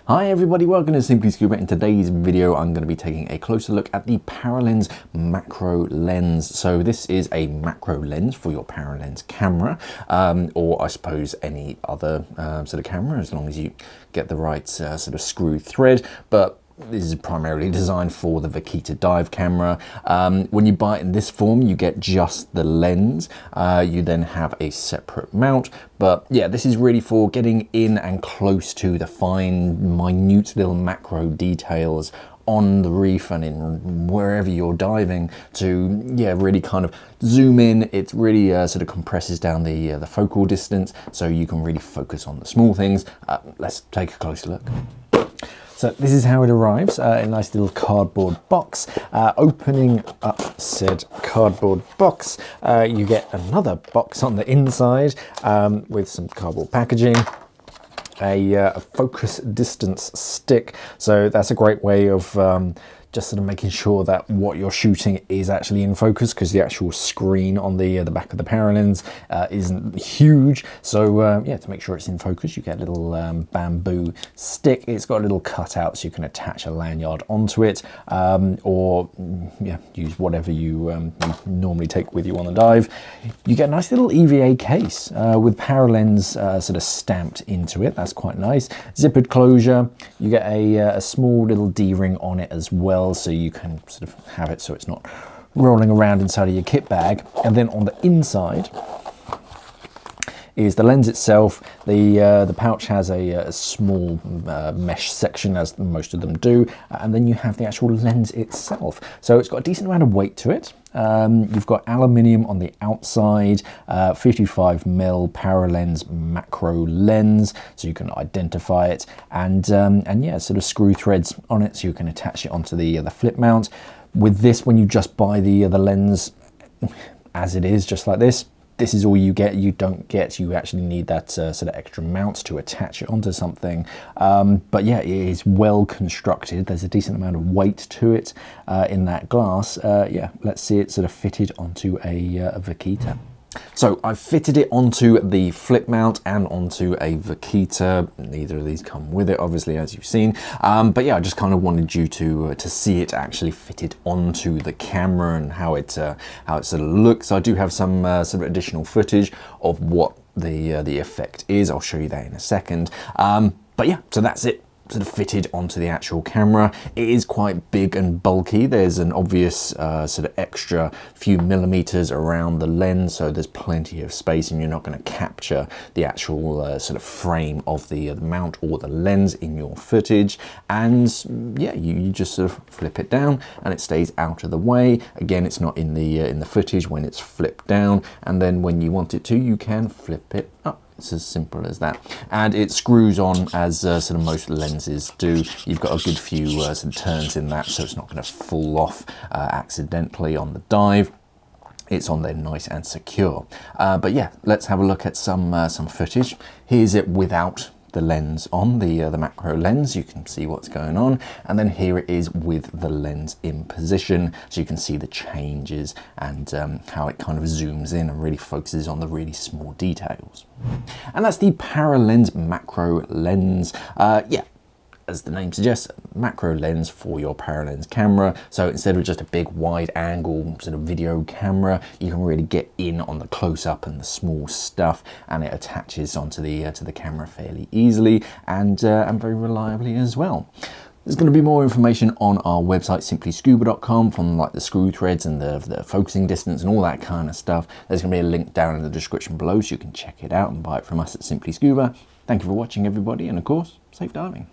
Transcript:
Hi everybody, welcome to Simply Scuba. In today's video I'm going to be taking a closer look at the Paralenz Macro Lens. So this is a macro lens for your Paralenz camera, or I suppose any other sort of camera, as long as you get the right sort of screw thread. But this is primarily designed for the Vaquita dive camera. When you buy it in this form, you get just the lens. You then have a separate mount. But yeah, this is really for getting in and close to the fine, minute little macro details on the reef and in wherever you're diving to, really kind of zoom in. It really sort of compresses down the focal distance, so you can really focus on the small things. Let's take a closer look. So this is how it arrives, in a nice little cardboard box. Opening up said cardboard box, you get another box on the inside with some cardboard packaging, a focus distance stick. So that's a great way of just sort of making sure that what you're shooting is actually in focus, because the actual screen on the back of the Paralenz isn't huge. So yeah, to make sure it's in focus, you get a little bamboo stick. It's got a little cutout so you can attach a lanyard onto it, or use whatever you normally take with you on the dive. You get a nice little EVA case with Paralenz sort of stamped into it. That's quite nice. Zippered closure. You get a small little D-ring on it as well, so you can sort of have it so it's not rolling around inside of your kit bag. And then on the inside is the lens itself. The pouch has a small mesh section, as most of them do, and then you have the actual lens itself. So it's got a decent amount of weight to it. You've got aluminium on the outside, 55mm Paralenz Macro Lens, so you can identify it, and yeah, sort of screw threads on it so you can attach it onto the flip mount. With this, when you just buy the lens as it is, just like this is all you get. You don't get, you actually need that sort of extra mount to attach it onto something. But yeah, it is well constructed. There's a decent amount of weight to it in that glass. Yeah, let's see it sort of fitted onto a Vaquita. So I've fitted it onto the flip mount and onto a Vaquita. Neither of these come with it, obviously, as you've seen. But yeah, I just kind of wanted you to see it actually fitted onto the camera and how it sort of looks. I do have some sort of additional footage of what the effect is. I'll show you that in a second. But yeah, so that's it. Sort of fitted onto the actual camera. It is quite big and bulky. There's an obvious sort of extra few millimeters around the lens, so there's plenty of space, and you're not going to capture the actual sort of frame of the mount or the lens in your footage. And yeah, you just sort of flip it down and it stays out of the way. Again, it's not in the footage when it's flipped down, and then when you want it to, you can flip it up. It's as simple as that, and it screws on as sort of most lenses do. You've got a good few sort of turns in that, so it's not going to fall off accidentally on the dive. It's on there nice and secure. But yeah, let's have a look at some footage. Here's it without the lens on, the macro lens. You can see what's going on, and then here it is with the lens in position, so you can see the changes and how it kind of zooms in and really focuses on the really small details. And that's the Paralenz Macro Lens. Yeah, as the name suggests, macro lens for your Paralenz camera. So instead of just a big wide angle sort of video camera, you can really get in on the close up and the small stuff, and it attaches onto the camera fairly easily and very reliably as well. There's going to be more information on our website, simplyscuba.com, from like the screw threads and the focusing distance and all that kind of stuff. There's going to be a link down in the description below, so you can check it out and buy it from us at Simply Scuba. Thank you for watching, everybody, and of course, safe diving.